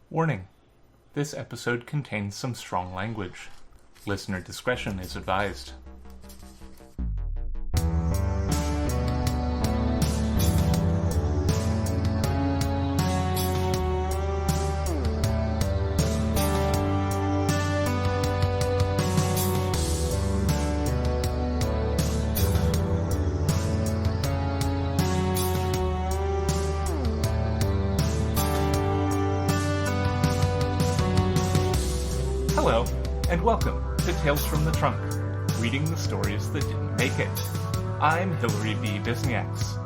Warning: this episode contains some strong language. Listener discretion is advised. Hello, and welcome to Tales from the Trunk, reading the stories that didn't make it. I'm Hilary B. Bisniaks.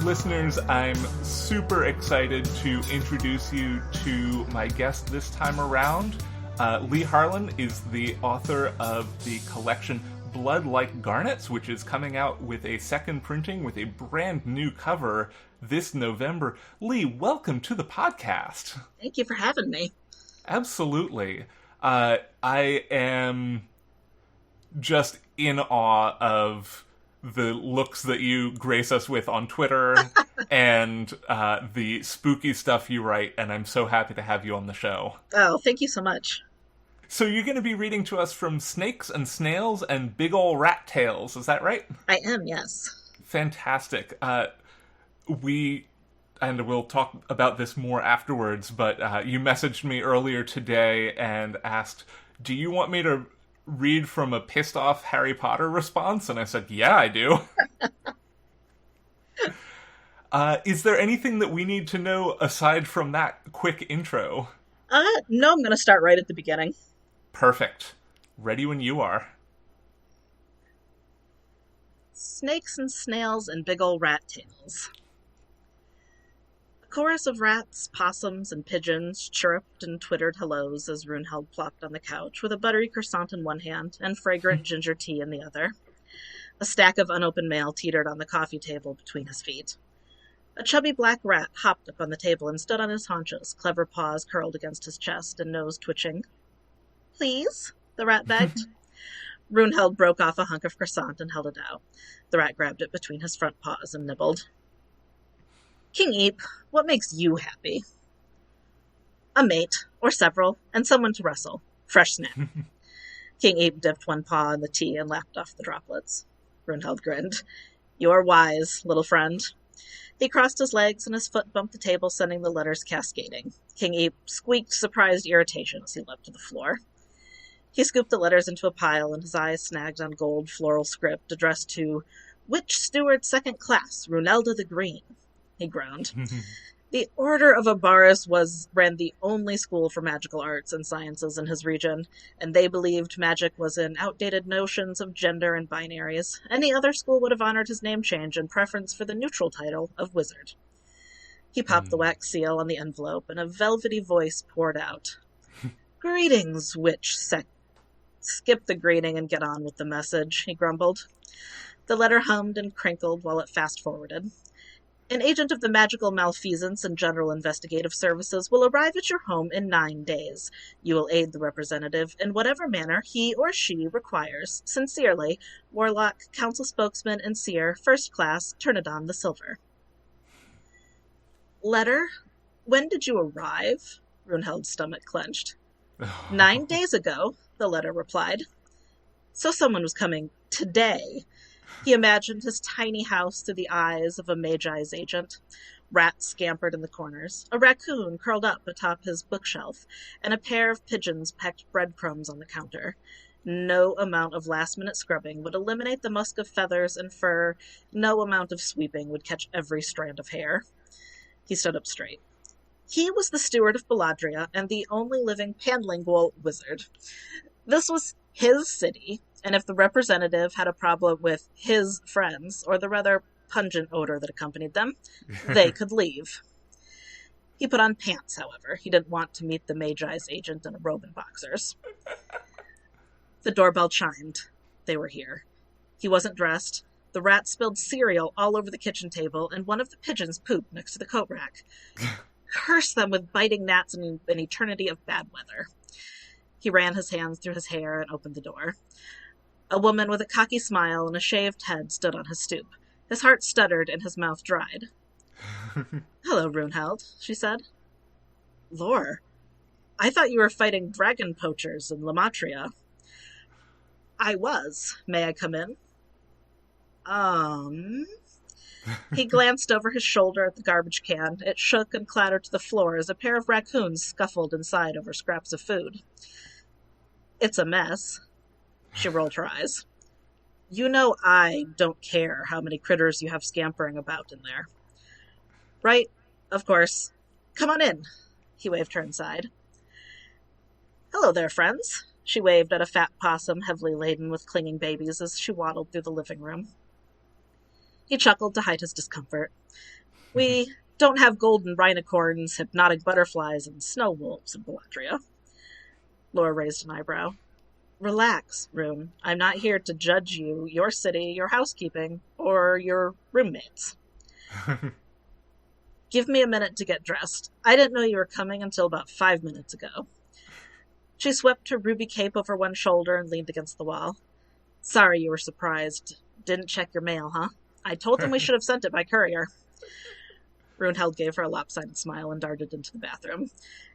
Listeners, I'm super excited to introduce you to my guest this time around. Leigh Harlen is the author of the collection Like Garnets, which is coming out with a second printing with a brand new cover this November. Leigh, welcome to the podcast. Thank you for having me. Absolutely. I am just in awe of the looks that you grace us with on Twitter and the spooky stuff you write, and I'm so happy to have you on the show. Oh, thank you so much. So you're going to be reading to us from Snakes and Snails and Big Ol' Rat Tales, is that right? I am, yes. Fantastic. We'll talk about this more afterwards, but you messaged me earlier today and asked, do you want me to read from a pissed off Harry Potter response? And I said, yeah, I do. Is there anything that we need to know aside from that quick intro? No, I'm going to start right at the beginning. Perfect. Ready when you are. Snakes and Snails and Big Ol' Rat Tales. A chorus of rats, possums, and pigeons chirruped and twittered hellos as Runheld plopped on the couch with a buttery croissant in one hand and fragrant ginger tea in the other. A stack of unopened mail teetered on the coffee table between his feet. A chubby black rat hopped up on the table and stood on his haunches, clever paws curled against his chest and nose twitching. Please? The rat begged. Runheld broke off a hunk of croissant and held it out. The rat grabbed it between his front paws and nibbled. King Eep, what makes you happy? A mate, or several, and someone to wrestle. Fresh snack. King Eep dipped one paw in the tea and lapped off the droplets. Runheld grinned. You're wise, little friend. He crossed his legs and his foot bumped the table, sending the letters cascading. King Eep squeaked surprised irritation as he leapt to the floor. He scooped the letters into a pile and his eyes snagged on gold floral script addressed to Which Steward Second Class, Runelda the Green? He groaned. The Order of Abaris ran the only school for magical arts and sciences in his region, and they believed magic was in outdated notions of gender and binaries. Any other school would have honored his name change in preference for the neutral title of wizard. He popped the wax seal on the envelope, and a velvety voice poured out. Greetings, witch sect. Skip the greeting and get on with the message, he grumbled. The letter hummed and crinkled while it fast-forwarded. An agent of the Magical Malfeasance and General Investigative Services will arrive at your home in 9 days. You will aid the representative in whatever manner he or she requires. Sincerely, Warlock, Council Spokesman, and Seer, First Class, Turnodon the Silver. Letter? When did you arrive? Runheld's stomach clenched. 9 days ago, the letter replied. So someone was coming today. He imagined his tiny house through the eyes of a Magi's agent. Rats scampered in the corners, a raccoon curled up atop his bookshelf, and a pair of pigeons pecked breadcrumbs on the counter. No amount of last-minute scrubbing would eliminate the musk of feathers and fur. No amount of sweeping would catch every strand of hair. He stood up straight. He was the steward of Baladria and the only living panlingual wizard. This was his city, and if the representative had a problem with his friends, or the rather pungent odor that accompanied them, they could leave. He put on pants, however. He didn't want to meet the Magi's agent in a robe and boxers. The doorbell chimed. They were here. He wasn't dressed. The rat spilled cereal all over the kitchen table, and one of the pigeons pooped next to the coat rack. Curse them with biting gnats and an eternity of bad weather. He ran his hands through his hair and opened the door. A woman with a cocky smile and a shaved head stood on his stoop. His heart stuttered and his mouth dried. "Hello, Runheld," she said. "Lore, I thought you were fighting dragon poachers in Lamatria. I was. May I come in? He glanced over his shoulder at the garbage can. It shook and clattered to the floor as a pair of raccoons scuffled inside over scraps of food. It's a mess. She rolled her eyes. You know I don't care how many critters you have scampering about in there. Right, of course. Come on in. He waved her inside. Hello there, friends. She waved at a fat possum heavily laden with clinging babies as she waddled through the living room. He chuckled to hide his discomfort. We don't have golden rhinocorns, hypnotic butterflies, and snow wolves in Baladria. Laura raised an eyebrow. Relax, Rune. I'm not here to judge you, your city, your housekeeping, or your roommates. Give me a minute to get dressed. I didn't know you were coming until about 5 minutes ago. She swept her ruby cape over one shoulder and leaned against the wall. Sorry you were surprised. Didn't check your mail, huh? I told them we should have sent it by courier. Runeheld gave her a lopsided smile and darted into the bathroom.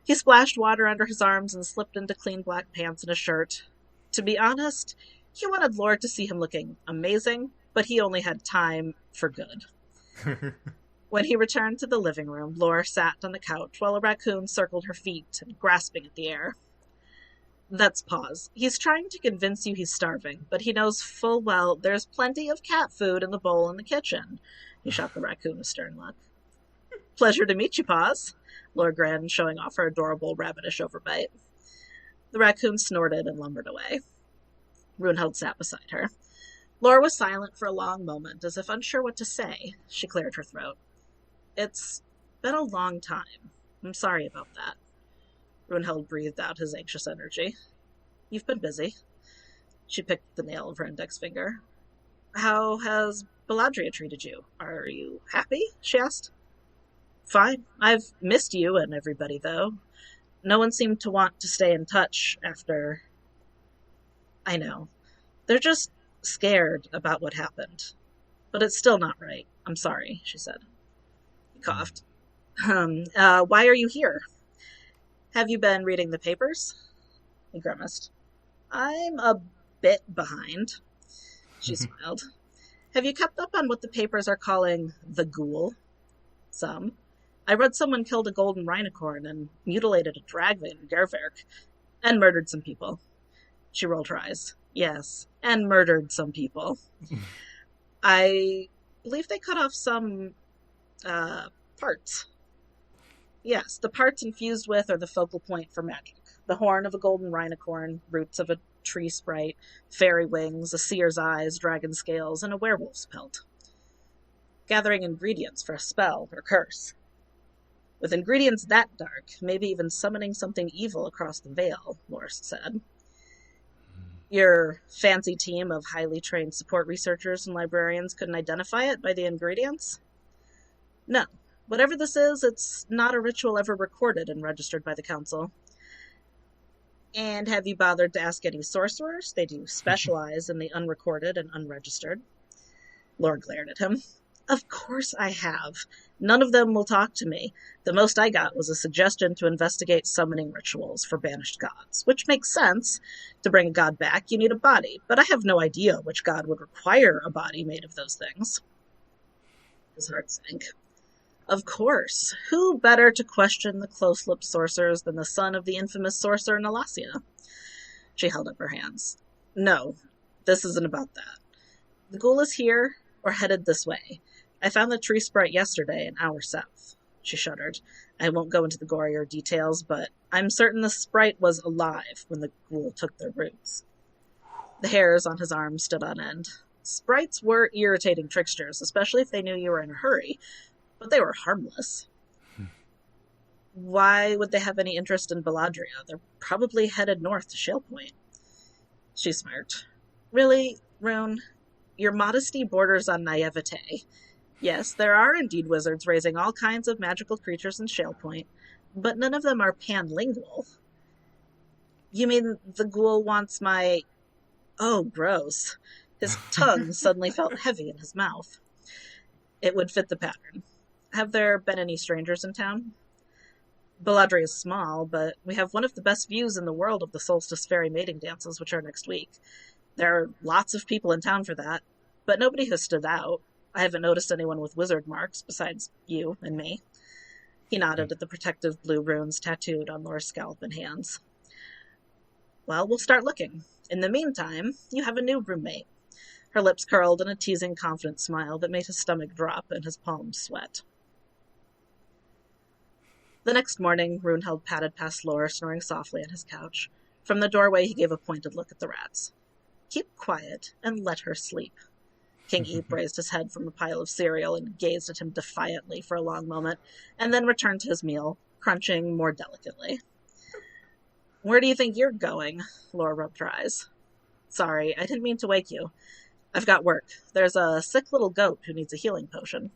He splashed water under his arms and slipped into clean black pants and a shirt. To be honest, he wanted Laura to see him looking amazing, but he only had time for good. When he returned to the living room, Laura sat on the couch while a raccoon circled her feet, grasping at the air. That's Paws. He's trying to convince you he's starving, but he knows full well there's plenty of cat food in the bowl in the kitchen. He shot the raccoon a stern look. Pleasure to meet you, Paws. Laura grinned, showing off her adorable rabbitish overbite. The raccoon snorted and lumbered away. Runeheld sat beside her. Laura was silent for a long moment, as if unsure what to say. She cleared her throat. It's been a long time. I'm sorry about that. Runeheld breathed out his anxious energy. You've been busy. She picked the nail of her index finger. How has Baladria treated you? Are you happy? She asked. Fine. I've missed you and everybody, though. No one seemed to want to stay in touch after... I know. They're just scared about what happened. But it's still not right. I'm sorry, she said. He coughed. Why are you here? Have you been reading the papers? He grimaced. I'm a bit behind. She smiled. Have you kept up on what the papers are calling the ghoul? Some. I read someone killed a golden rhinocorn and mutilated a dragon in Gerverk, and murdered some people. She rolled her eyes. Yes, and murdered some people. I believe they cut off some parts. Yes, the parts infused with are the focal point for magic. The horn of a golden rhinocorn, roots of a tree sprite, fairy wings, a seer's eyes, dragon scales, and a werewolf's pelt. Gathering ingredients for a spell or curse. With ingredients that dark, maybe even summoning something evil across the veil, Morris said. Your fancy team of highly trained support researchers and librarians couldn't identify it by the ingredients? No. Whatever this is, it's not a ritual ever recorded and registered by the council. And have you bothered to ask any sorcerers? They do specialize in the unrecorded and unregistered. Laura glared at him. Of course I have. None of them will talk to me. The most I got was a suggestion to investigate summoning rituals for banished gods, which makes sense. To bring a god back, you need a body, but I have no idea which god would require a body made of those things. His heart sank. Of course. Who better to question the close-lipped sorcerers than the son of the infamous sorcerer Nalasia? She held up her hands. No, this isn't about that. The ghoul is here, or headed this way. I found the tree sprite yesterday, an hour south. She shuddered. I won't go into the gorier details, but I'm certain the sprite was alive when the ghoul took their roots. The hairs on his arm stood on end. Sprites were irritating tricksters, especially if they knew you were in a hurry, but they were harmless. Why would they have any interest in Baladria? They're probably headed north to Shale Point. She smirked. Really, Rune? Your modesty borders on naivete. Yes, there are indeed wizards raising all kinds of magical creatures in Shale Point, but none of them are panlingual. You mean the ghoul wants my... Oh, gross. His tongue suddenly felt heavy in his mouth. It would fit the pattern. Have there been any strangers in town? Baladre is small, but we have one of the best views in the world of the Solstice Fairy mating dances, which are next week. There are lots of people in town for that, but nobody has stood out. I haven't noticed anyone with wizard marks besides you and me. He nodded at the protective blue runes tattooed on Laura's scalp and hands. Well, we'll start looking. In the meantime, you have a new roommate. Her lips curled in a teasing, confident smile that made his stomach drop and his palms sweat. The next morning, Runheld padded past Laura, snoring softly on his couch. From the doorway, he gave a pointed look at the rats. Keep quiet and let her sleep. King Eep raised his head from a pile of cereal and gazed at him defiantly for a long moment, and then returned to his meal, crunching more delicately. Where do you think you're going? Laura rubbed her eyes. Sorry, I didn't mean to wake you. I've got work. There's a sick little goat who needs a healing potion.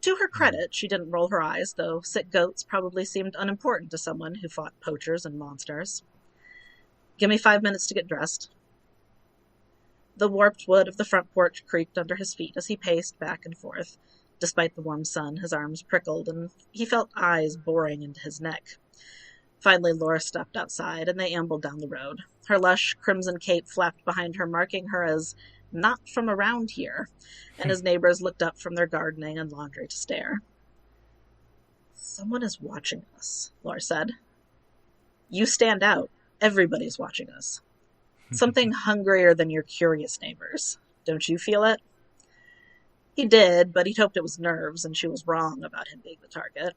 To her credit, she didn't roll her eyes, though sick goats probably seemed unimportant to someone who fought poachers and monsters. Give me 5 minutes to get dressed. The warped wood of the front porch creaked under his feet as he paced back and forth. Despite the warm sun, his arms prickled, and he felt eyes boring into his neck. Finally, Laura stepped outside, and they ambled down the road. Her lush crimson cape flapped behind her, marking her as not from around here, and his neighbors looked up from their gardening and laundry to stare. Someone is watching us, Laura said. You stand out. Everybody's watching us. Something hungrier than your curious neighbors. Don't you feel it? He did, but he'd hoped it was nerves, and she was wrong about him being the target.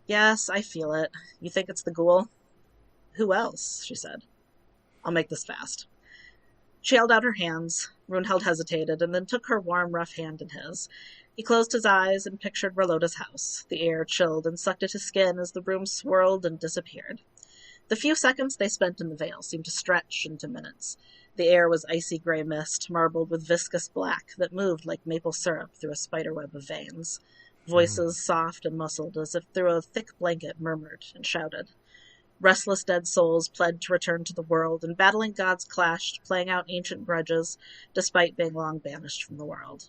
Yes, I feel it. You think it's the ghoul? Who else? She said. I'll make this fast. She held out her hands. Runheld hesitated, and then took her warm, rough hand in his. He closed his eyes and pictured Relota's house. The air chilled and sucked at his skin as the room swirled and disappeared. The few seconds they spent in the Vale seemed to stretch into minutes. The air was icy gray mist, marbled with viscous black, that moved like maple syrup through a spiderweb of veins. Voices, soft and muscled, as if through a thick blanket, murmured and shouted. Restless dead souls pled to return to the world, and battling gods clashed, playing out ancient grudges, despite being long banished from the world.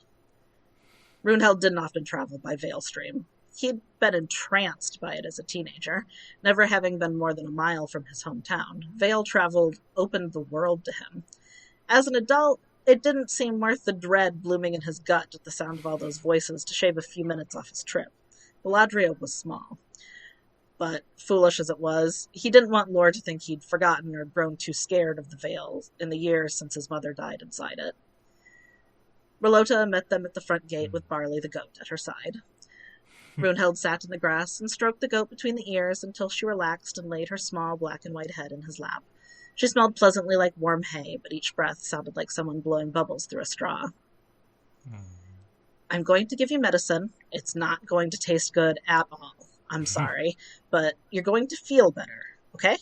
Runheld didn't often travel by Vale Stream. He'd been entranced by it as a teenager, never having been more than a mile from his hometown. Vale travel opened the world to him. As an adult, it didn't seem worth the dread blooming in his gut at the sound of all those voices to shave a few minutes off his trip. Galadriel was small. But, foolish as it was, he didn't want Laura to think he'd forgotten or grown too scared of the Vale in the years since his mother died inside it. Relota met them at the front gate with Barley the goat at her side. Runheld sat in the grass and stroked the goat between the ears until she relaxed and laid her small black and white head in his lap. She smelled pleasantly like warm hay, but each breath sounded like someone blowing bubbles through a straw. I'm going to give you medicine. It's not going to taste good at all. I'm sorry, but you're going to feel better, okay?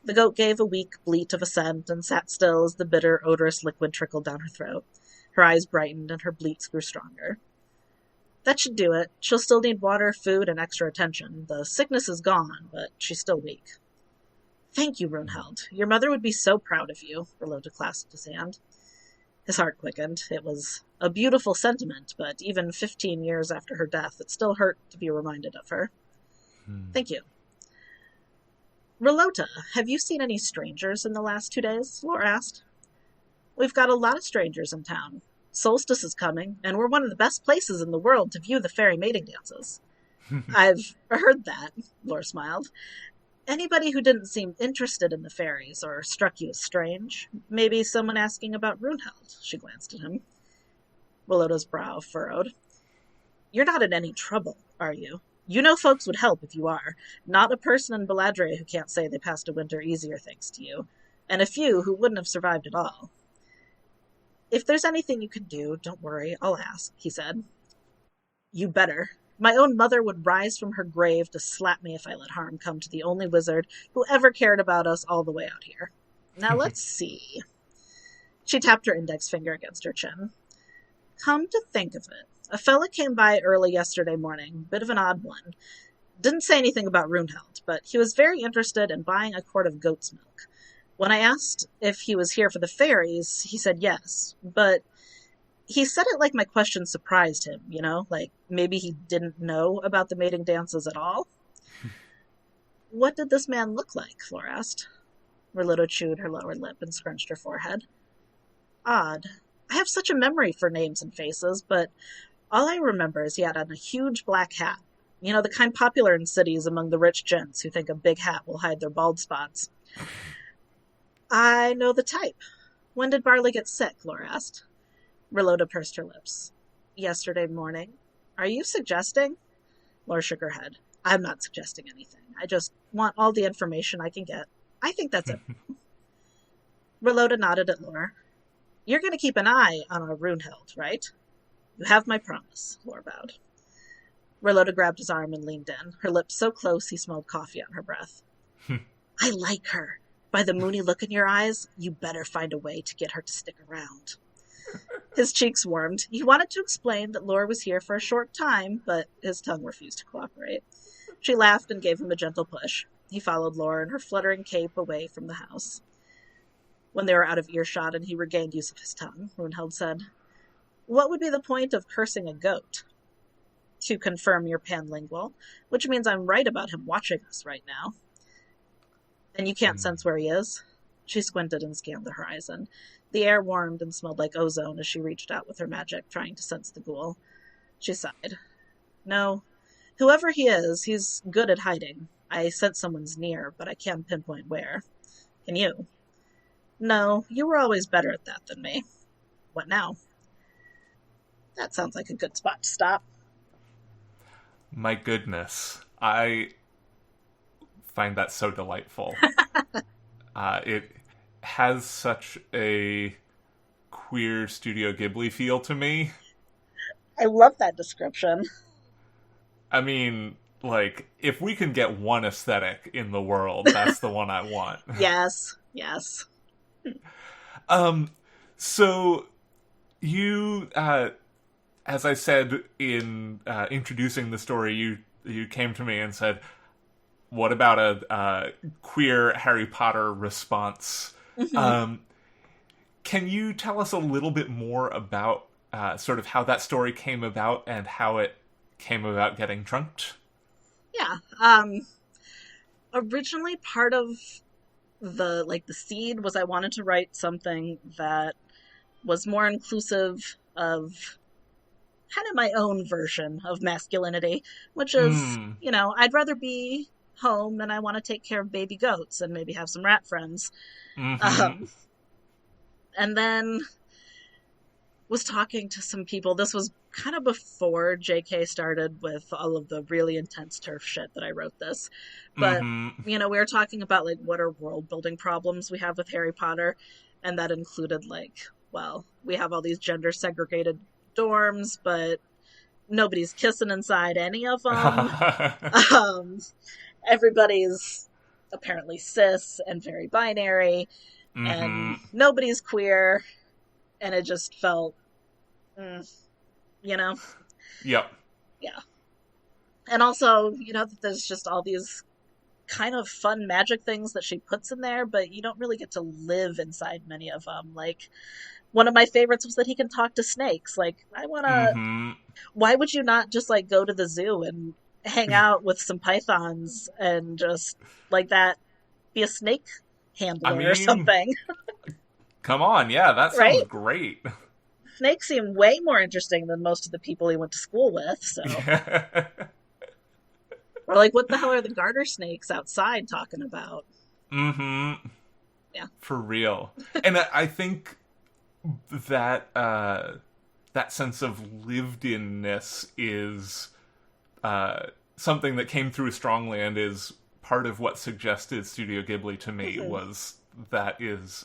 The goat gave a weak bleat of assent and sat still as the bitter, odorous liquid trickled down her throat. Her eyes brightened and her bleats grew stronger. That should do it. She'll still need water, food, and extra attention. The sickness is gone, but she's still weak. Thank you, Runheld. Your mother would be so proud of you. Relota clasped his hand. His heart quickened. It was a beautiful sentiment, but even 15 years after her death, it still hurt to be reminded of her. Thank you. Relota, have you seen any strangers in the last 2 days? Laura asked. We've got a lot of strangers in town. Solstice is coming, and we're one of the best places in the world to view the fairy mating dances. I've heard that, Laura smiled. Anybody who didn't seem interested in the fairies or struck you as strange? Maybe someone asking about Runheld, she glanced at him. Relota's brow furrowed. You're not in any trouble, are you? You know folks would help if you are. Not a person in Baladre who can't say they passed a winter easier thanks to you. And a few who wouldn't have survived at all. If there's anything you can do, don't worry, I'll ask, he said. You better. My own mother would rise from her grave to slap me if I let harm come to the only wizard who ever cared about us all the way out here. Now let's see. She tapped her index finger against her chin. Come to think of it, a fella came by early yesterday morning, bit of an odd one. Didn't say anything about Runheld, but he was very interested in buying a quart of goat's milk. When I asked if he was here for the fairies, he said yes, but he said it like my question surprised him, like maybe he didn't know about the mating dances at all. What did this man look like? Fleur asked. Merlota chewed her lower lip and scrunched her forehead. Odd. I have such a memory for names and faces, but all I remember is he had on a huge black hat. You know, the kind popular in cities among the rich gents who think a big hat will hide their bald spots. I know the type. When did Barley get sick? Laura asked. Merlota pursed her lips. Yesterday morning. Are you suggesting? Laura shook her head. I'm not suggesting anything. I just want all the information I can get. I think that's it. Merlota nodded at Laura. You're going to keep an eye on our Runhild, right? You have my promise, Laura bowed. Merlota grabbed his arm and leaned in, her lips so close he smelled coffee on her breath. I like her. By the moony look in your eyes, you better find a way to get her to stick around. His cheeks warmed. He wanted to explain that Laura was here for a short time, but his tongue refused to cooperate. She laughed and gave him a gentle push. He followed Laura and her fluttering cape away from the house. When they were out of earshot and he regained use of his tongue, Runhild said, What would be the point of cursing a goat? To confirm you're panlingual, which means I'm right about him watching us right now. And you can't sense where he is? She squinted and scanned the horizon. The air warmed and smelled like ozone as she reached out with her magic, trying to sense the ghoul. She sighed. No. Whoever he is, he's good at hiding. I sense someone's near, but I can't pinpoint where. Can you? No, you were always better at that than me. What now? That sounds like a good spot to stop. My goodness. I find that so delightful. It has such a queer Studio Ghibli feel to me. I love that description. I mean, like, if we can get one aesthetic in the world, that's the one I want. Yes. So you, as I said in introducing the story, you came to me and said, what about a queer Harry Potter response? Mm-hmm. Can you tell us a little bit more about sort of how that story came about and how it came about getting trunked? Yeah. Originally part of the seed was I wanted to write something that was more inclusive of kind of my own version of masculinity, which is, I'd rather be home and I want to take care of baby goats and maybe have some rat friends. Mm-hmm. And then was talking to some people. This was kind of before JK started with all of the really intense turf shit that I wrote this. But, we were talking about, what are world-building problems we have with Harry Potter, and that included, we have all these gender-segregated dorms, but nobody's kissing inside any of them. Everybody's apparently cis and very binary, and nobody's queer, and it just felt, Yep. Yeah. And also, that there's just all these kind of fun magic things that she puts in there, but you don't really get to live inside many of them. One of my favorites was that he can talk to snakes. Why would you not just, go to the zoo and hang out with some pythons and just, be a snake handler or something? Come on, yeah, that sounds right? Great. Snakes seem way more interesting than most of the people he went to school with, so... Or, what the hell are the garter snakes outside talking about? Mm-hmm. Yeah. For real. And I think that that sense of lived-inness is something that came through strongly and is part of what suggested Studio Ghibli to me, was that is,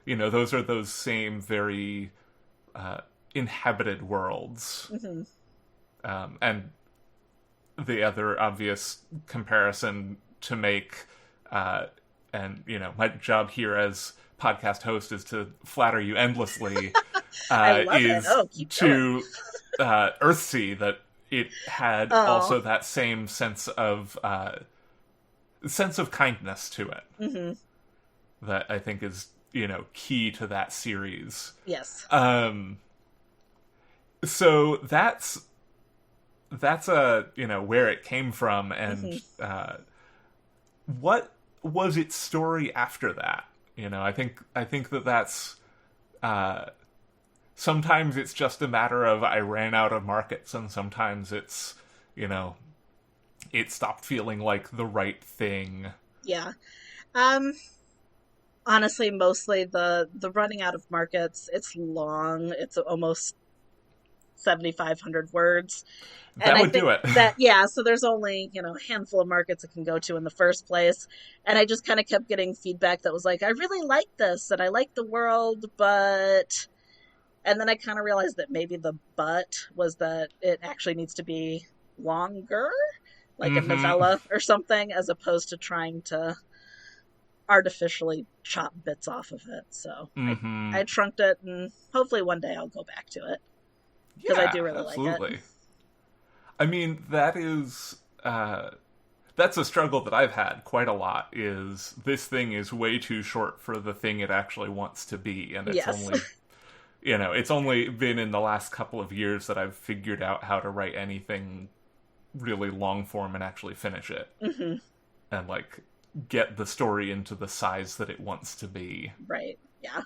those are those same very inhabited worlds. And the other obvious comparison to make, and, my job here as podcast host is to flatter you endlessly, is to Earthsea, that it had also that same sense of kindness to it. That I think is, key to that series. Yes. So that's where it came from, and what was its story after that? You know, I think that that's sometimes it's just a matter of I ran out of markets, and sometimes it's, you know, it stopped feeling like the right thing. Yeah. Honestly, mostly the running out of markets. It's long. It's almost 7,500 words. And That I would think do it. that, yeah, so there's only, a handful of markets it can go to in the first place. And I just kind of kept getting feedback that was like, I really like this and I like the world, but... And then I kind of realized that maybe the but was that it actually needs to be longer, like a novella or something, as opposed to trying to artificially chop bits off of it. So I trunked it, and hopefully one day I'll go back to it. Because I do really like it. I mean, that is... that's a struggle that I've had quite a lot, is this thing is way too short for the thing it actually wants to be, and it's only... You know, it's only been in the last couple of years that I've figured out how to write anything really long form and actually finish it. And, like, get the story into the size that it wants to be. Right, yeah.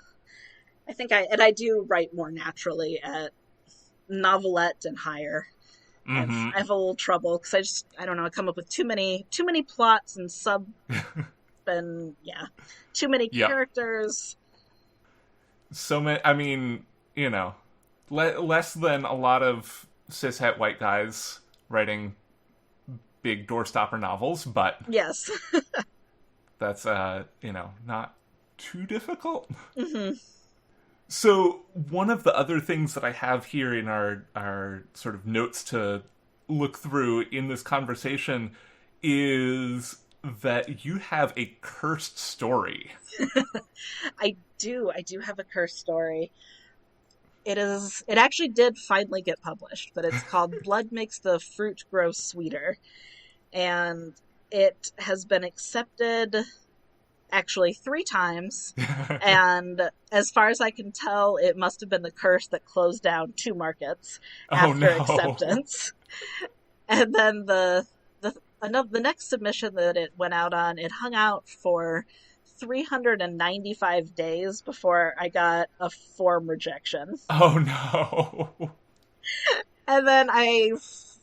I think I do write more naturally at novelette and higher. I have a little trouble, because I don't know, I come up with too many plots and and, yeah, too many characters. So many, I mean, you know, less than a lot of cishet white guys writing big doorstopper novels, but yes, that's you know, not too difficult. So one of the other things that I have here in our sort of notes to look through in this conversation is that you have a cursed story. I do have a cursed story. It actually did finally get published, but it's called Blood Makes the Fruit Grow Sweeter. And it has been accepted actually 3 times. And as far as I can tell, it must have been the curse that closed down 2 markets after acceptance. And then the next submission that it went out on, it hung out for 395 days before I got a form rejection. Oh no. And then I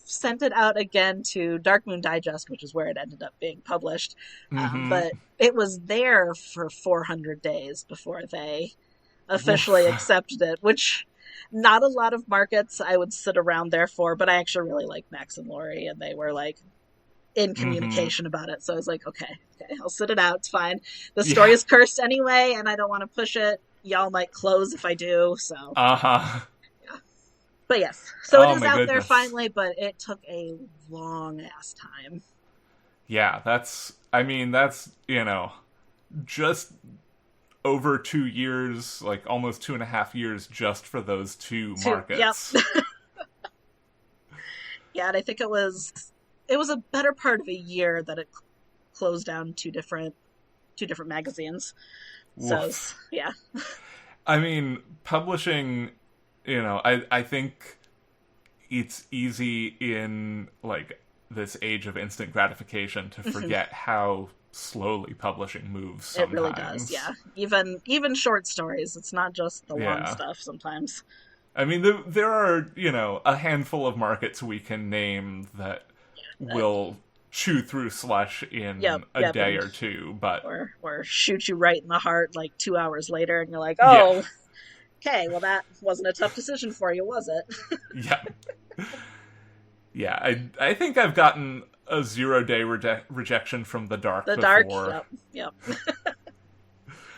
sent it out again to Dark Moon Digest, which is where it ended up being published. But it was there for 400 days before they officially accepted it, which not a lot of markets I would sit around there for, but I actually really like Max and Lori, and they were like in communication about it. So I was like, okay, I'll sit it out. It's fine. The story is cursed anyway, and I don't want to push it. Y'all might close if I do. So, yeah. But yes, so it is out there finally, but it took a long ass time. Yeah, that's, you know, just over 2 years, like almost 2.5 years just for those 2 markets. Yep. Yeah, and I think it was a better part of a year that it closed down 2 different magazines. So, yeah. I mean, publishing, you know, I think it's easy in, like, this age of instant gratification to forget how slowly publishing moves sometimes. It really does, yeah. Even short stories. It's not just the long stuff sometimes. I mean, there are, you know, a handful of markets we can name that will chew through slush in a day or 2, but... Or shoot you right in the heart, like, 2 hours later, and you're like, oh, okay, well, that wasn't a tough decision for you, was it? Yeah, I think I've gotten a 0-day rejection from The Dark before. Dark, yep.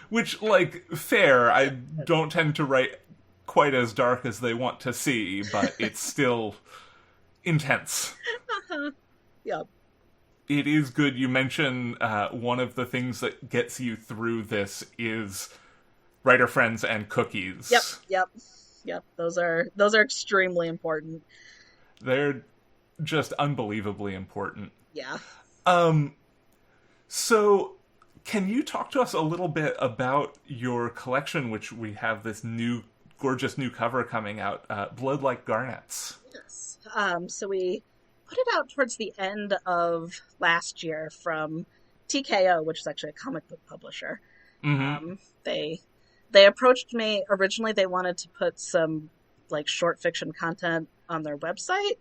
Which, like, fair, I don't tend to write quite as dark as they want to see, but it's still intense. Yep. It is good. You mention one of the things that gets you through this is writer friends and cookies. Yep. Those are extremely important. They're just unbelievably important. Yeah. So can you talk to us a little bit about your collection, which we have this gorgeous new cover coming out, Blood Like Garnets? Yes. So we put it out towards the end of last year from TKO, which is actually a comic book publisher. Mm-hmm. They approached me. Originally, they wanted to put some like short fiction content on their website.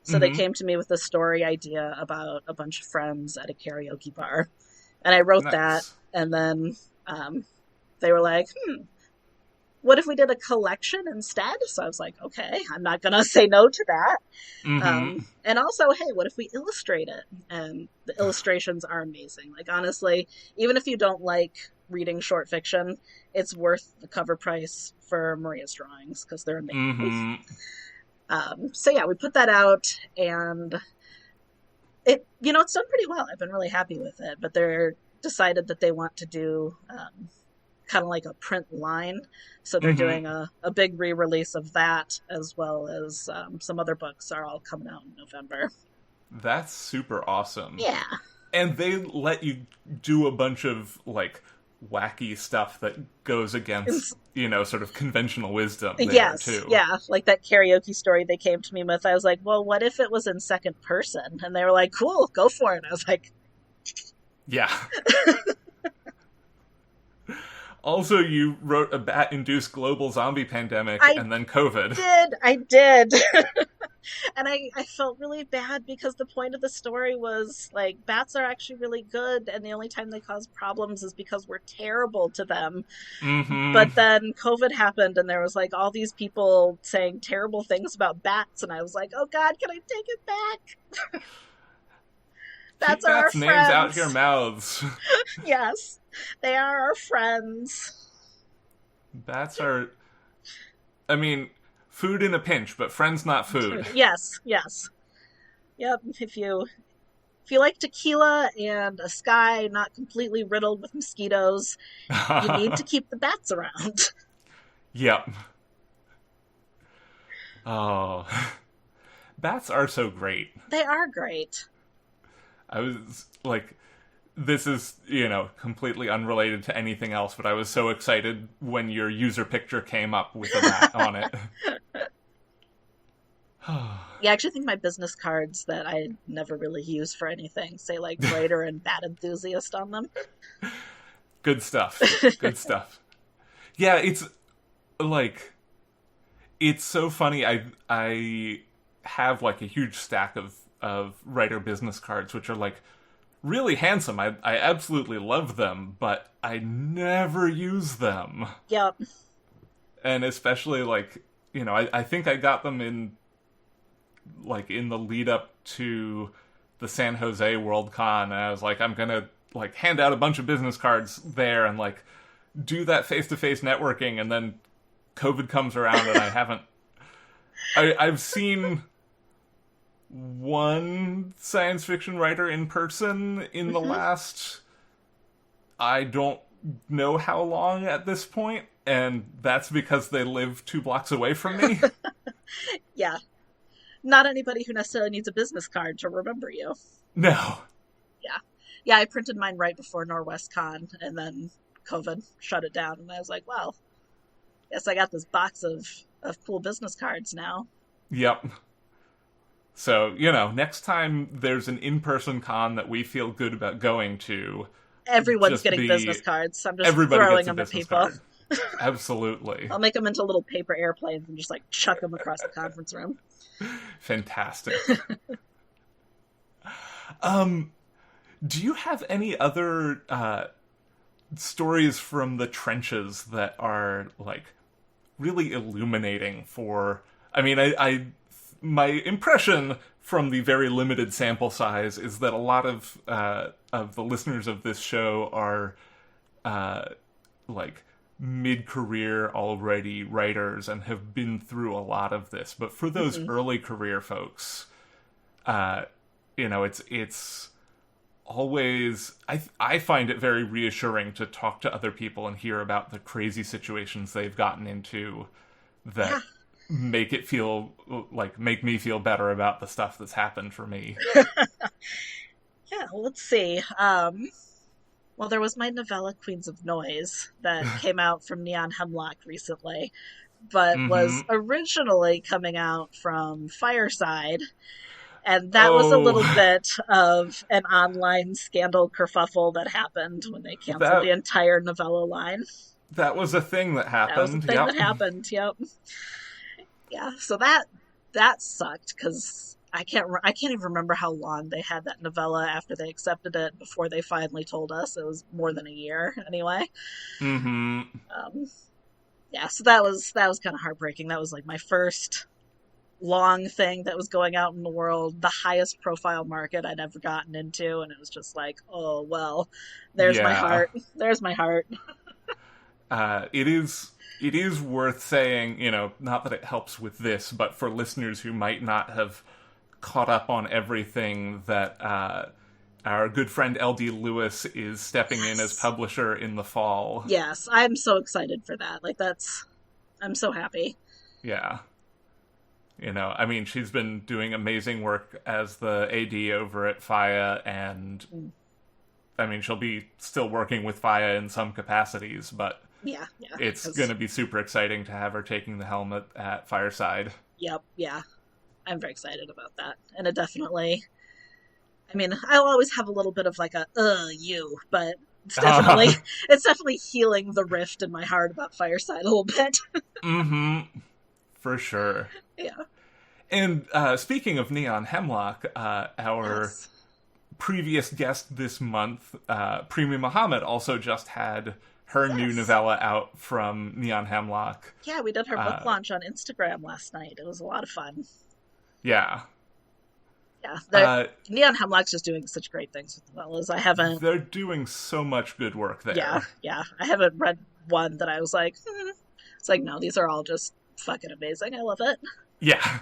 So they came to me with a story idea about a bunch of friends at a karaoke bar. And I wrote that. And then they were like, what if we did a collection instead? So I was like, okay, I'm not going to say no to that. And also, hey, what if we illustrate it? And the illustrations are amazing. Like, honestly, even if you don't like reading short fiction, it's worth the cover price for Maria's drawings because they're amazing. So yeah, we put that out, and it's done pretty well. I've been really happy with it, but they're decided that they want to do kind of like a print line. So they're doing a big re-release of that, as well as some other books are all coming out in November. That's super awesome. Yeah. And they let you do a bunch of, like, wacky stuff that goes against, sort of conventional wisdom there, too. Yeah. Like that karaoke story they came to me with, I was like, well, what if it was in second person? And they were like, cool, go for it. I was like... Yeah. Also, you wrote a bat-induced global zombie pandemic and then COVID. I did. And I felt really bad because the point of the story was, like, bats are actually really good, and the only time they cause problems is because we're terrible to them. But then COVID happened, and there was, like, all these people saying terrible things about bats, and I was like, oh God, can I take it back? Bats are our friends. Names out your mouths. Yes, they are our friends. Bats are, food in a pinch, but friends not food. Yes. Yep, if you like tequila and a sky not completely riddled with mosquitoes, you need to keep the bats around. Yep. Oh. Bats are so great. They are great. I was, like, this is, completely unrelated to anything else, but I was so excited when your user picture came up with a bat on it. Yeah, I actually think my business cards that I never really use for anything say, like, writer and bat enthusiast on them. Good stuff. Good stuff. Yeah, it's, like, it's so funny. I have, like, a huge stack of writer business cards, which are, like, really handsome. I absolutely love them, but I never use them. Yep. And especially, like, I think I got them in the lead up to the San Jose Worldcon, and I was like, I'm gonna, like, hand out a bunch of business cards there and, like, do that face-to-face networking, and then COVID comes around and I haven't... I've seen one science fiction writer in person in the last, I don't know how long at this point, and that's because they live 2 blocks away from me. Yeah. Not anybody who necessarily needs a business card to remember you. No. Yeah, I printed mine right before Norwescon, and then COVID shut it down, and I was like, well, guess I got this box of cool business cards now. Yep. So, next time there's an in-person con that we feel good about going to... Everyone's getting business cards. I'm just throwing them at people. Absolutely. I'll make them into little paper airplanes and just, like, chuck them across the conference room. Fantastic. Do you have any other stories from the trenches that are, like, really illuminating for... my impression from the very limited sample size is that a lot of the listeners of this show are, like, mid-career already writers and have been through a lot of this. But for those early career folks, it's always... I find it very reassuring to talk to other people and hear about the crazy situations they've gotten into that... Yeah. Make me feel better about the stuff that's happened for me. Yeah, let's see. Well, there was my novella Queens of Noise that came out from Neon Hemlock recently, but was originally coming out from Fireside. And that was a little bit of an online scandal kerfuffle that happened when they canceled the entire novella line. That was a thing that happened. That was a thing that happened, yep. Yeah, so that sucked, because I can't even remember how long they had that novella after they accepted it before they finally told us. It was more than a year, anyway. Mm-hmm. Yeah, so that was kind of heartbreaking. That was like my first long thing that was going out in the world, the highest profile market I'd ever gotten into, and it was just like, oh well, there's my heart. There's my heart. It is worth saying, not that it helps with this, but for listeners who might not have caught up on everything, that our good friend L.D. Lewis is stepping in as publisher in the fall. Yes, I'm so excited for that. I'm so happy. Yeah. She's been doing amazing work as the AD over at Fiyah, and she'll be still working with Fiyah in some capacities, but yeah, it's going to be super exciting to have her taking the helm at Fireside. Yep, yeah. I'm very excited about that. And it definitely, I'll always have a little bit of like you, but it's definitely healing the rift in my heart about Fireside a little bit. Mm-hmm. For sure. Yeah. And speaking of Neon Hemlock, our previous guest this month, Premee Muhammad, also just had her new novella out from Neon Hemlock. Yeah, we did her book launch on Instagram last night. It was a lot of fun. Yeah. Yeah. Neon Hemlock's just doing such great things with novellas. They're doing so much good work there. Yeah. I haven't read one that I was like, It's like, no, these are all just fucking amazing. I love it. Yeah.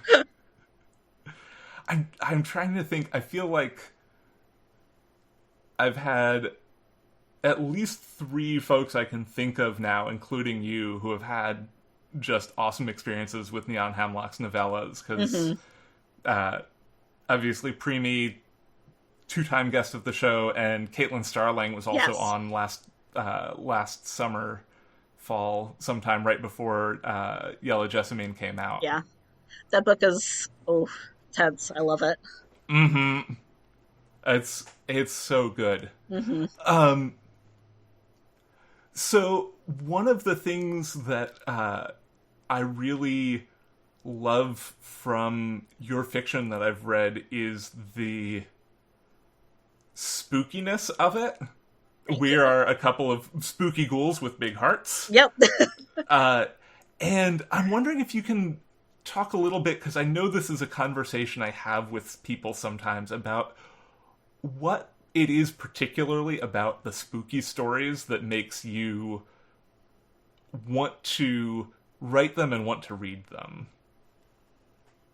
I'm trying to think. I feel like I've had at least 3 folks I can think of now, including you, who have had just awesome experiences with Neon Hemlock's novellas, because obviously Premee, 2-time guest of the show, and Caitlin Starling was also on last summer, fall, sometime right before Yellow Jessamine came out. Yeah. That book is, tense. I love it. Mm-hmm. It's so good. Mm-hmm. So one of the things that I really love from your fiction that I've read is the spookiness of it. We are a couple of spooky ghouls with big hearts. Yep. And I'm wondering if you can talk a little bit, because I know this is a conversation I have with people sometimes, about what it is particularly about the spooky stories that makes you want to write them and want to read them.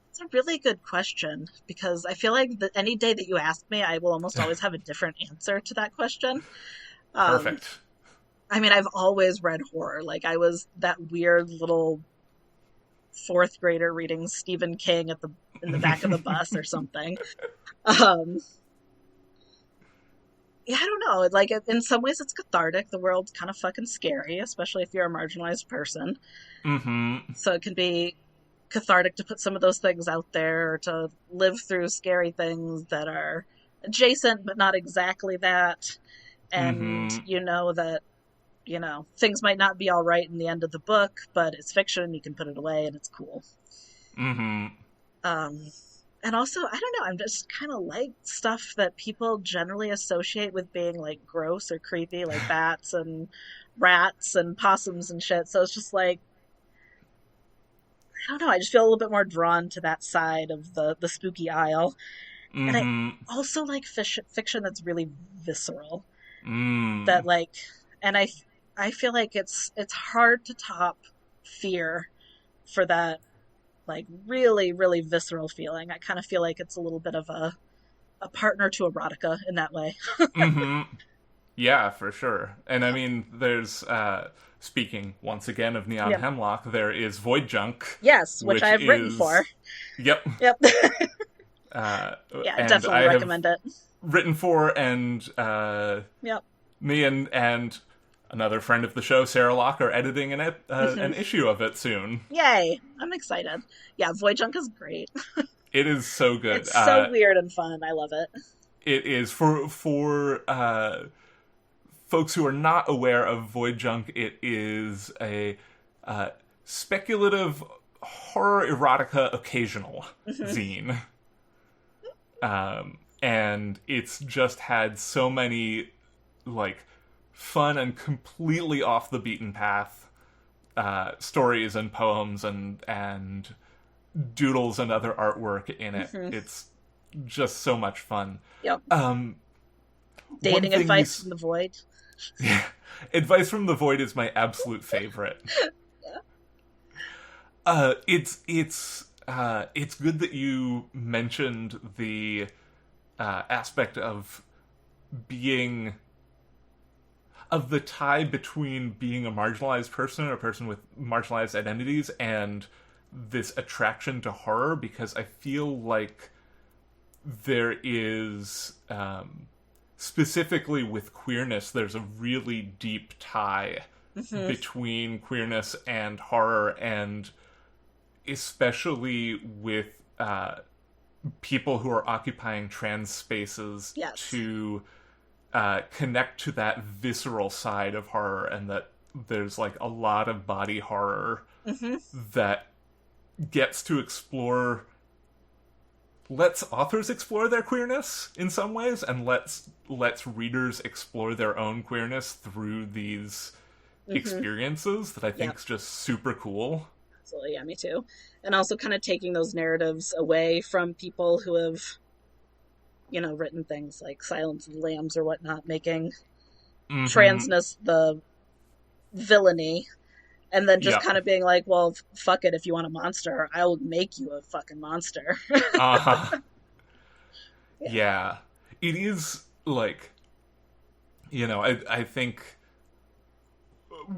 It's a really good question, because I feel like that any day that you ask me, I will almost always have a different answer to that question. Perfect. I've always read horror. Like, I was that weird little 4th grader reading Stephen King in the back of the bus or something. Yeah, I don't know. Like, in some ways it's cathartic. The world's kind of fucking scary, especially if you're a marginalized person. Mm-hmm. So it can be cathartic to put some of those things out there, or to live through scary things that are adjacent but not exactly that. And that things might not be all right in the end of the book, but it's fiction. You can put it away and it's cool. Mm-hmm. And also, I don't know, I'm just kind of like stuff that people generally associate with being like gross or creepy, like bats and rats and possums and shit. So it's just like, I don't know, I just feel a little bit more drawn to that side of the spooky aisle. Mm-hmm. And I also like fiction that's really visceral. Mm. That and I feel like it's hard to top fear for that, like, really, really visceral feeling. I kind of feel like it's a little bit of a partner to erotica in that way. Mm-hmm. Yeah, for sure. And there's, speaking once again of Neon Hemlock, there is Void Junk. Yes, which I have written for. Yep. Yeah, and definitely recommend it. Written for, and me and another friend of the show, Sarah Locke, are editing an issue of it soon. Yay! I'm excited. Yeah, Void Junk is great. It is so good. It's so weird and fun. I love it. It is for folks who are not aware of Void Junk. It is a speculative horror erotica occasional zine, and it's just had so many like fun and completely off the beaten path stories and poems and doodles and other artwork in it. It's just so much fun. Yep. Dating advice from the Void. Yeah, Advice from the Void is my absolute favorite. Yeah. It's good that you mentioned the aspect of being of the tie between being a marginalized person or a person with marginalized identities and this attraction to horror, because I feel like there is, specifically with queerness, there's a really deep tie between queerness and horror, and especially with people who are occupying trans spaces to connect to that visceral side of horror, and that there's like a lot of body horror that gets to lets authors explore their queerness in some ways, and lets readers explore their own queerness through these experiences that I think is just super cool. Absolutely, yeah, me too. And also kind of taking those narratives away from people who have, written things like Silence of the Lambs or whatnot, making transness the villainy, and then just kind of being like, well, fuck it, if you want a monster, I will make you a fucking monster. Yeah. It is, like, I think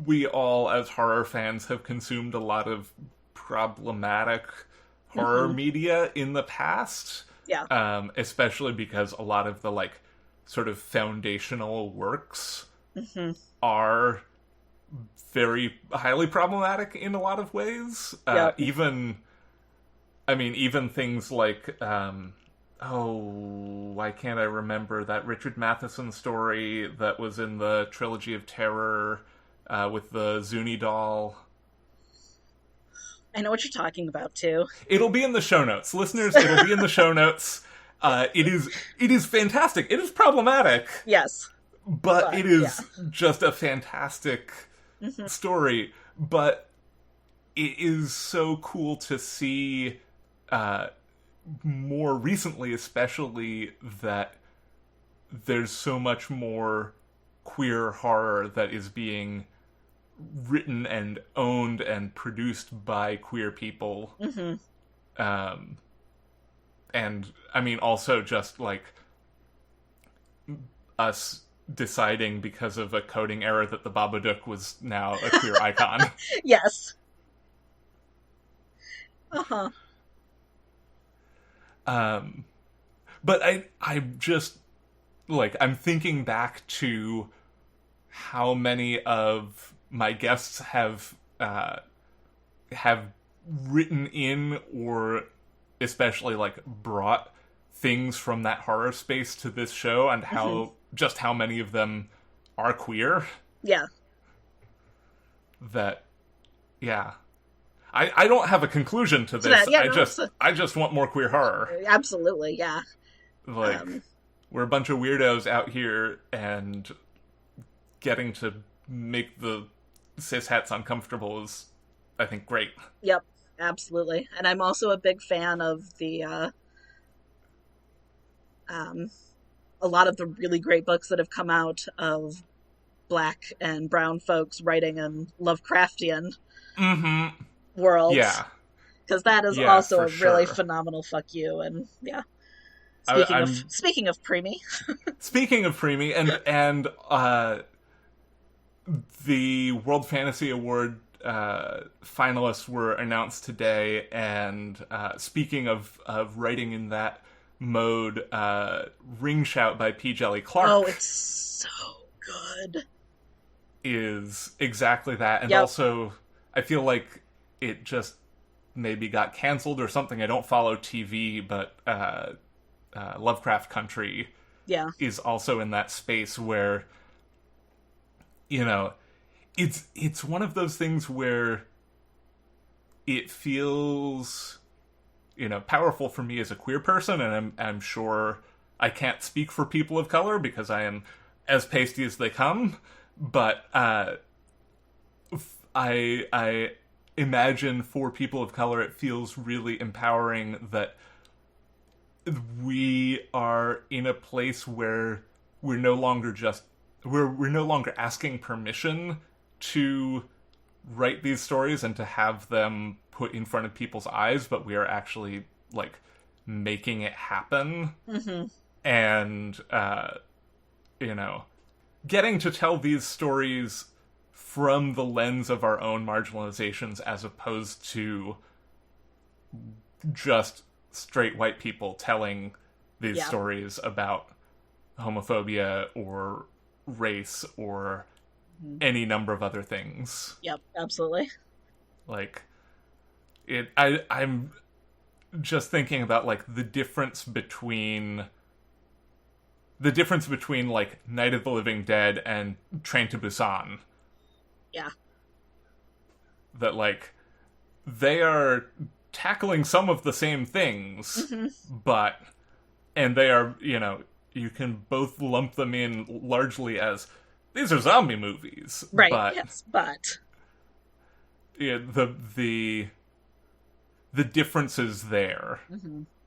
we all, as horror fans, have consumed a lot of problematic horror media in the past. Yeah. Especially because a lot of the, like, sort of foundational works are very highly problematic in a lot of ways. Even things like, why can't I remember that Richard Matheson story that was in the Trilogy of Terror with the Zuni doll? I know what you're talking about, too. It'll be in the show notes. Listeners, it'll be in the show notes. It is fantastic. It is problematic. Yes. But it is just a fantastic story. But it is so cool to see, more recently especially, that there's so much more queer horror that is being written and owned and produced by queer people. And I mean, also just like us deciding because of a coding error that the Babadook was now a queer icon. Yes. But I just, like, I'm thinking back to how many of my guests have written in, or especially like brought things from that horror space to this show, and how many of them are queer. Yeah. I don't have a conclusion to this. I just want more queer horror. Absolutely, yeah. Like, we're a bunch of weirdos out here, and getting to make the cis-hats uncomfortable is, I think, great. Yep, absolutely. And I'm also a big fan of the, a lot of the really great books that have come out of Black and brown folks writing in Lovecraftian worlds. Yeah. Because that is also a really phenomenal fuck you, and Speaking of Premee. Speaking of Premee, and the World Fantasy Award finalists were announced today, and speaking of writing in that mode, Ring Shout by P. Djèlí Clark. Oh, it's so good. Is exactly that, and also I feel like it just maybe got canceled or something. I don't follow TV, but Lovecraft Country is also in that space where, you know, it's one of those things where it feels, you know, powerful for me as a queer person, and I'm sure I can't speak for people of color because I am as pasty as they come, but I imagine for people of color it feels really empowering that we are in a place where we're no longer asking permission to write these stories and to have them put in front of people's eyes, but we are actually, like, making it happen. Mm-hmm. And, you know, getting to tell these stories from the lens of our own marginalizations as opposed to just straight white people telling these stories about homophobia or race or any number of other things. Yep, absolutely. Like, I'm just thinking about, like, the difference between like Night of the Living Dead and Train to Busan. Yeah. That, like, they are tackling some of the same things, but, and they are, you know, you can both lump them in largely as, these are zombie movies. Right, but, yes, but... Yeah, the differences there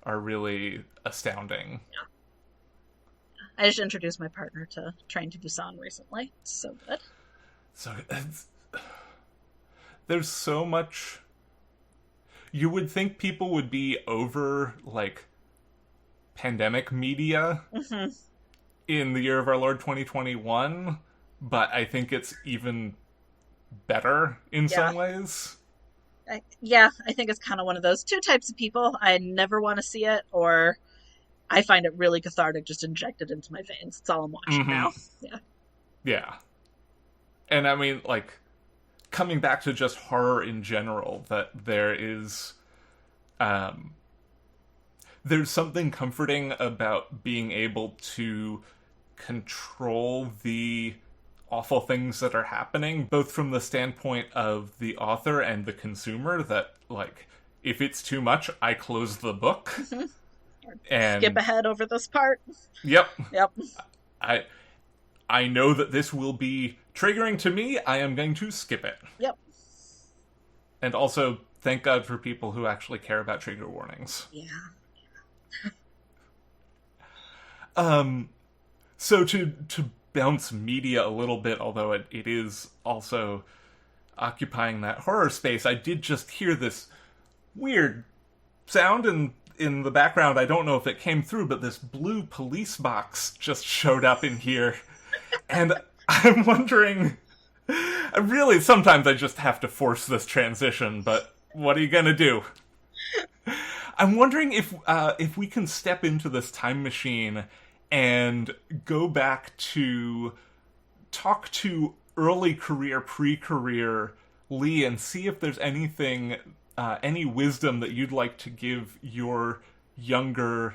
are really astounding. Yeah. I just introduced my partner to Train to Busan recently. It's so good. So, there's so much... You would think people would be over, like, pandemic media in the year of our Lord 2021, but I think it's even better in some ways. I think it's kind of one of those two types of people. I never want to see it, or I find it really cathartic just injected into my veins. It's all I'm watching now. Yeah. Yeah. And I mean, like, coming back to just horror in general, that there is, there's something comforting about being able to control the awful things that are happening, both from the standpoint of the author and the consumer, that, like, if it's too much, I close the book. And skip ahead over this part. Yep. Yep. I know that this will be triggering to me. I am going to skip it. Yep. And also, thank God for people who actually care about trigger warnings. Yeah. So to bounce media a little bit, although it is also occupying that horror space, I did just hear this weird sound in the background. I don't know if it came through, but this blue police box just showed up in here. And I'm wondering, really, sometimes I just have to force this transition, but what are you gonna do? I'm wondering if we can step into this time machine and go back to talk to early career, pre-career Leigh, and see if there's anything, any wisdom that you'd like to give your younger,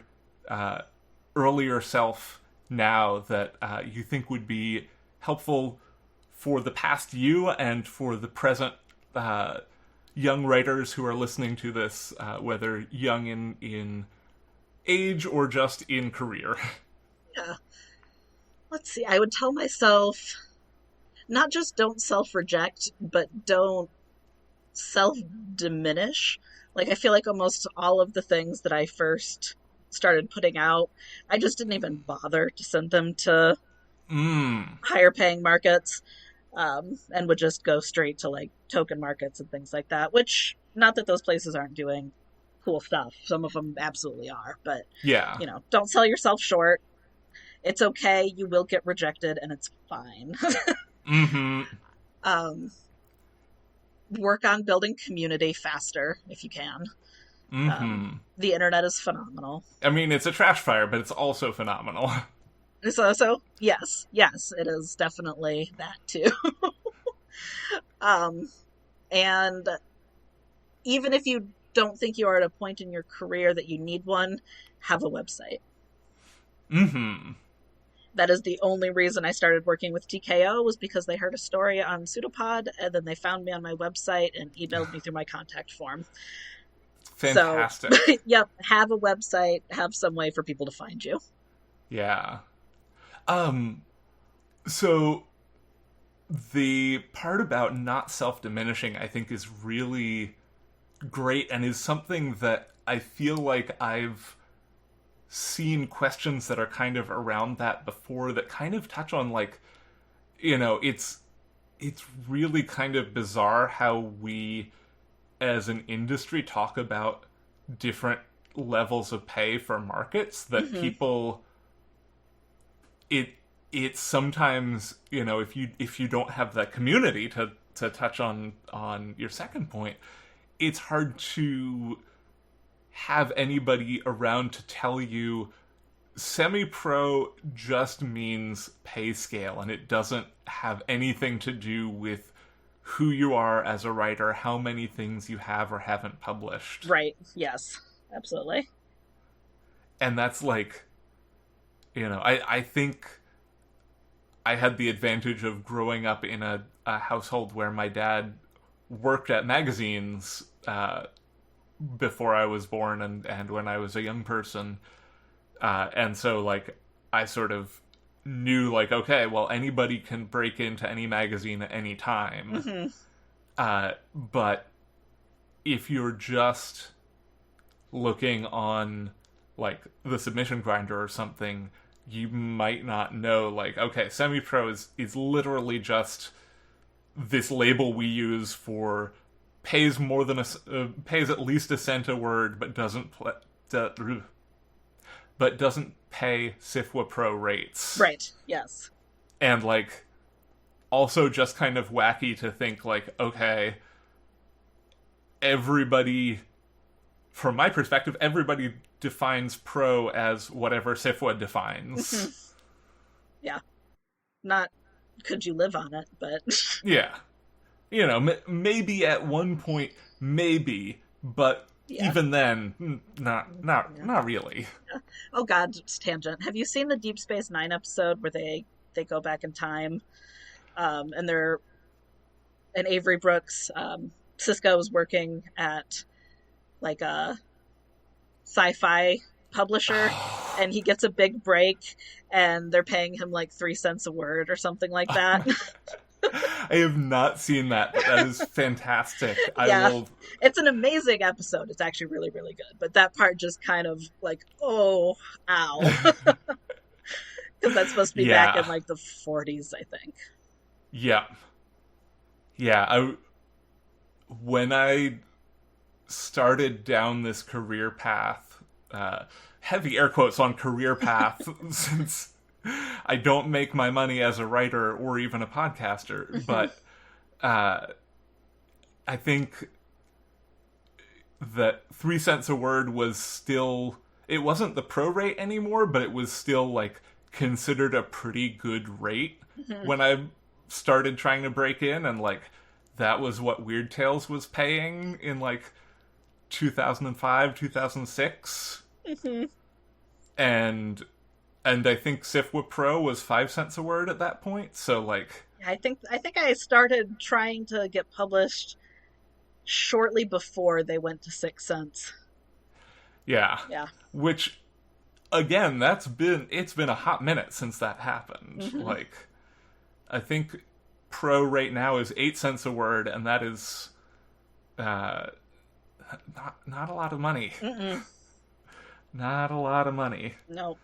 earlier self now that you think would be helpful for the past you and for the present young writers who are listening to this, whether young in age or just in career. Yeah. Let's see. I would tell myself, not just don't self-reject, but don't self-diminish. Like, I feel like almost all of the things that I first started putting out, I just didn't even bother to send them to higher paying markets, and would just go straight to, like, token markets and things like that, which, not that those places aren't doing cool stuff. Some of them absolutely are, but, yeah, you know, don't sell yourself short. It's okay. You will get rejected, and it's fine. Work on building community faster if you can. The internet is phenomenal. I mean, it's a trash fire, but it's also phenomenal. So yes, it is definitely that too. And even if you don't think you are at a point in your career that you need one, have a website. Mm-hmm. That is the only reason I started working with TKO, was because they heard a story on Pseudopod, and then they found me on my website and emailed me through my contact form. Fantastic. So, yep, have a website, have some way for people to find you. Yeah. So the part about not self-diminishing, I think, is really great and is something that I feel like I've seen questions that are kind of around that before that kind of touch on, like, you know, it's really kind of bizarre how we as an industry talk about different levels of pay for markets that people it's sometimes, you know, if you don't have that community to touch on your second point, it's hard to have anybody around to tell you semi-pro just means pay scale, and it doesn't have anything to do with who you are as a writer, how many things you have or haven't published. Right. Yes. Absolutely. And that's like, you know, I think I had the advantage of growing up in a household where my dad worked at magazines before I was born and when I was a young person. And so, like, I sort of knew, like, okay, well, anybody can break into any magazine at any time. But if you're just looking on, like, the submission grinder or something, you might not know, like, okay, semi-pro is literally just this label we use for pays more than pays at least a cent a word, but doesn't pay SIFWA Pro rates. Right. Yes. And, like, also just kind of wacky to think, like, okay, everybody, from my perspective, everybody defines pro as whatever SIFWA defines. Yeah. Not could you live on it, but Yeah. You know, maybe at one point, maybe, but even then, not really. Yeah. Oh God, it's tangent. Have you seen the Deep Space Nine episode where they go back in time, and Avery Brooks, Cisco is working at like a sci-fi publisher, and he gets a big break, and they're paying him like 3 cents a word or something like that. I have not seen that, but that is fantastic. Yeah. It's an amazing episode. It's actually really, really good. But that part just kind of like, oh, ow. Because that's supposed to be back in like the 40s, I think. Yeah. Yeah. When I started down this career path, heavy air quotes on career path, since I don't make my money as a writer or even a podcaster, but I think that 3 cents a word was still, it wasn't the pro rate anymore, but it was still, like, considered a pretty good rate when I started trying to break in, and, like, that was what Weird Tales was paying in, like, 2005, 2006. And I think SIFWA Pro was 5 cents a word at that point. So, like, I think I started trying to get published shortly before they went to 6 cents. Yeah. Yeah. Which, again, it's been a hot minute since that happened. Like, I think pro rate now is 8 cents a word, and that is not a lot of money. Not a lot of money. Nope.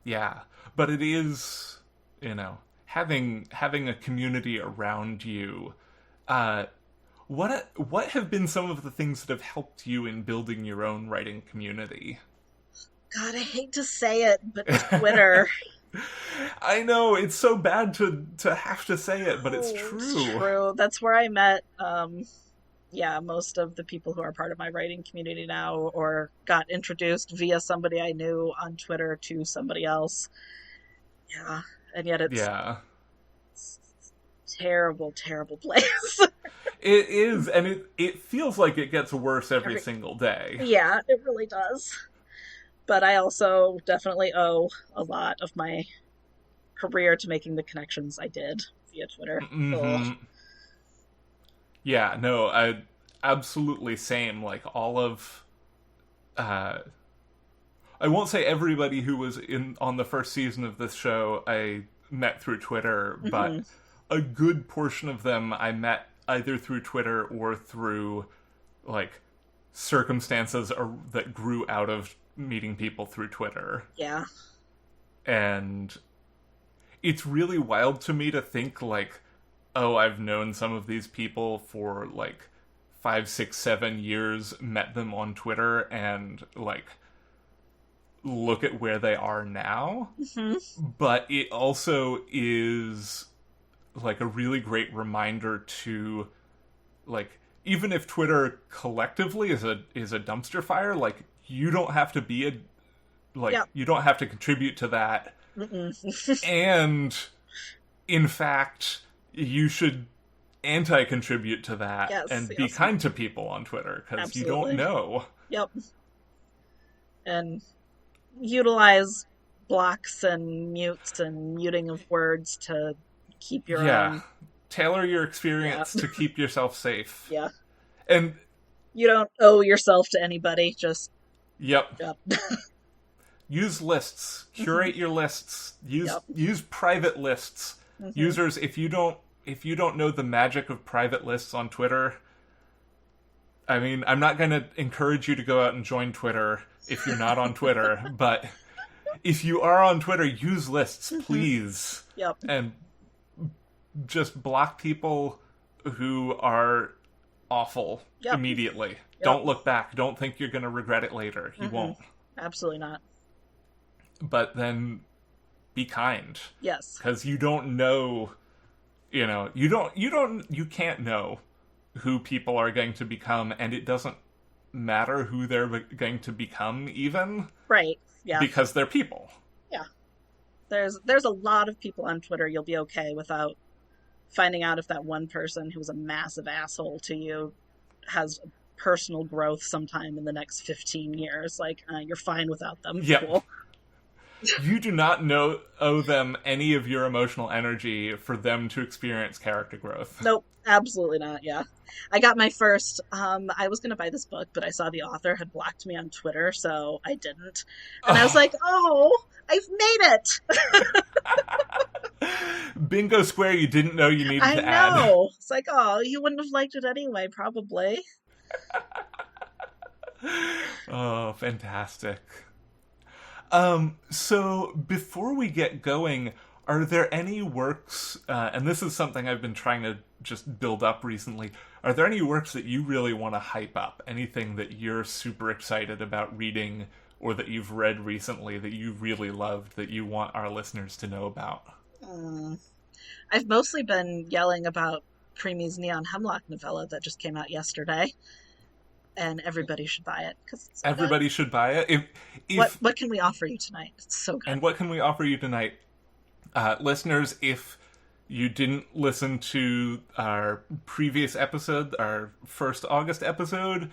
Yeah, but it is, you know, having a community around you. What have been some of the things that have helped you in building your own writing community? God, I hate to say it, but Twitter. I know, it's so bad to have to say it, but it's true. It's true. That's where I met most of the people who are part of my writing community now, or got introduced via somebody I knew on Twitter to somebody else. Yeah, and yet it's terrible, terrible place. It is, and it feels like it gets worse every single day. Yeah, it really does. But I also definitely owe a lot of my career to making the connections I did via Twitter. Mm-hmm. Yeah, no, I absolutely same. Like all of, I won't say everybody who was on the first season of this show I met through Twitter, but a good portion of them I met either through Twitter or through like circumstances that grew out of meeting people through Twitter. Yeah. And it's really wild to me to think like, oh, I've known some of these people for like 5, 6, 7 years, met them on Twitter, and like look at where they are now. But it also is like a really great reminder to like, even if Twitter collectively is a dumpster fire, like you don't have to be you don't have to contribute to that. And in fact, you should anti-contribute to that and be kind to people on Twitter, because you don't know. Yep. And utilize blocks and mutes and muting of words to keep your own. Tailor your experience to keep yourself safe. Yeah. And you don't owe yourself to anybody, just... Yep. Use lists. Curate your lists. Use private lists. Users, if you don't know the magic of private lists on Twitter, I mean, I'm not going to encourage you to go out and join Twitter if you're not on Twitter, but if you are on Twitter, use lists, please. Yep. And just block people who are awful immediately. Yep. Don't look back. Don't think you're going to regret it later. You won't. Absolutely not. But then be kind. Yes. Because you don't know, you can't know who people are going to become, and it doesn't matter who they're going to become even. Right. Yeah. Because they're people. Yeah. There's a lot of people on Twitter you'll be okay without finding out if that one person who's a massive asshole to you has personal growth sometime in the next 15 years. Like, you're fine without them. Yep. Cool. You do not owe them any of your emotional energy for them to experience character growth. Nope, absolutely not, yeah. I got my first, I was going to buy this book, but I saw the author had blocked me on Twitter, so I didn't. And I was like, oh, I've made it! Bingo square, you didn't know you needed to add. I know. It's like, oh, you wouldn't have liked it anyway, probably. Oh, fantastic. So before we get going, are there any works, and this is something I've been trying to just build up recently, are there any works that you really want to hype up? Anything that you're super excited about reading, or that you've read recently that you really loved, that you want our listeners to know about? I've mostly been yelling about Premee's Neon Hemlock novella that just came out yesterday. And everybody should buy it. Everybody should buy it. What can we offer you tonight? It's so good. And what can we offer you tonight? Listeners, if you didn't listen to our previous episode, our first August episode,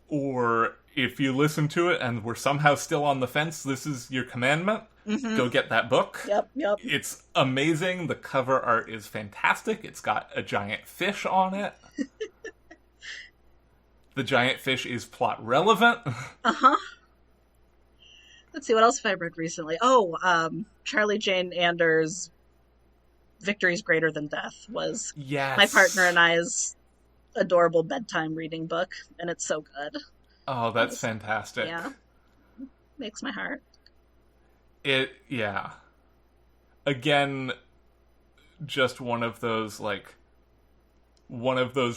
or if you listened to it and were somehow still on the fence, this is your commandment. Go get that book. Yep. It's amazing. The cover art is fantastic. It's got a giant fish on it. The giant fish is plot relevant. Let's see, what else have I read recently? Charlie Jane Anders' Victory's Greater Than Death was my partner and I's adorable bedtime reading book, and it's so good. Oh, that's fantastic. Yeah. Makes my heart. Again, just one of those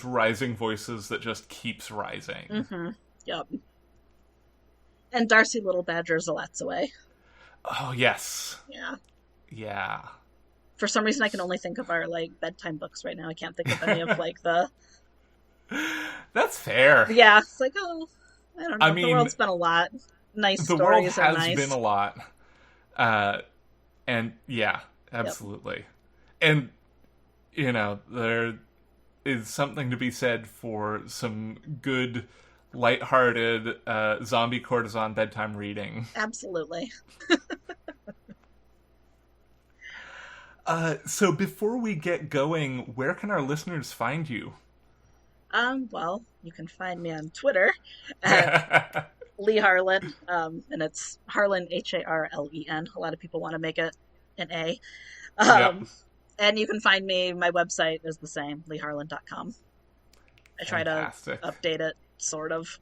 rising voices that just keeps rising. Yep. And Darcy Little Badger Zalett's away. Oh, yes. Yeah. For some reason, I can only think of our, bedtime books right now. I can't think of any of, the... That's fair. Yeah. It's like, I don't know. The world's been a lot. Nice stories are nice. The world has been a lot. And, yeah, absolutely. Yep. And there is something to be said for some good, lighthearted, zombie courtesan bedtime reading. Absolutely. So before we get going, where can our listeners find you? Well, you can find me on Twitter at Leigh Harlen, and it's Harlen, Harlen. A lot of people want to make it an A. Yep. And you can find me, my website is the same, leigharlen.com. I try to update it, sort of,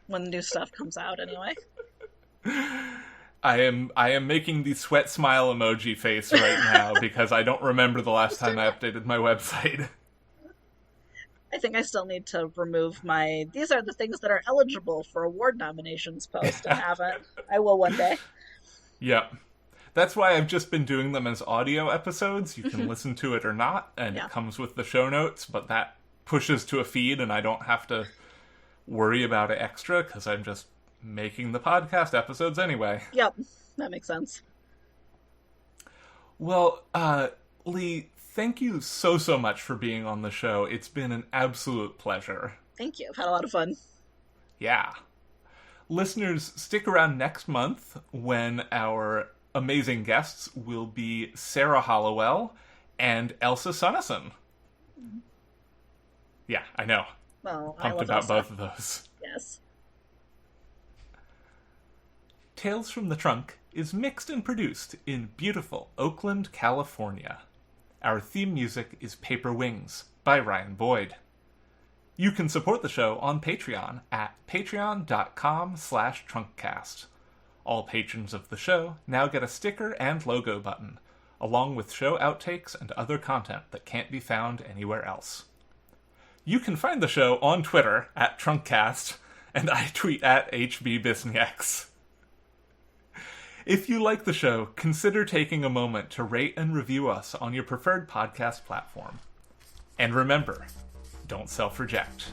when new stuff comes out, anyway. I am making the sweat smile emoji face right now because I don't remember the last time I updated my website. I think I still need to remove my "these are the things that are eligible for award nominations" post. I haven't. I will one day. Yep. That's why I've just been doing them as audio episodes. You can listen to it or not, and it comes with the show notes, but that pushes to a feed, and I don't have to worry about it extra because I'm just making the podcast episodes anyway. Yep, that makes sense. Well, Leigh, thank you so much for being on the show. It's been an absolute pleasure. Thank you. I've had a lot of fun. Yeah. Listeners, stick around next month when our amazing guests will be Sarah Hollowell and Elsa Sunnison. Yeah, I know. Well, pumped about Elsa. Both of those. Yes. Tales from the Trunk is mixed and produced in beautiful Oakland, California. Our theme music is Paper Wings by Ryan Boyd. You can support the show on Patreon at patreon.com/trunkcast. All patrons of the show now get a sticker and logo button, along with show outtakes and other content that can't be found anywhere else. You can find the show on Twitter at Trunkcast, and I tweet at HBBisnieks. If you like the show, consider taking a moment to rate and review us on your preferred podcast platform. And remember, don't self-reject.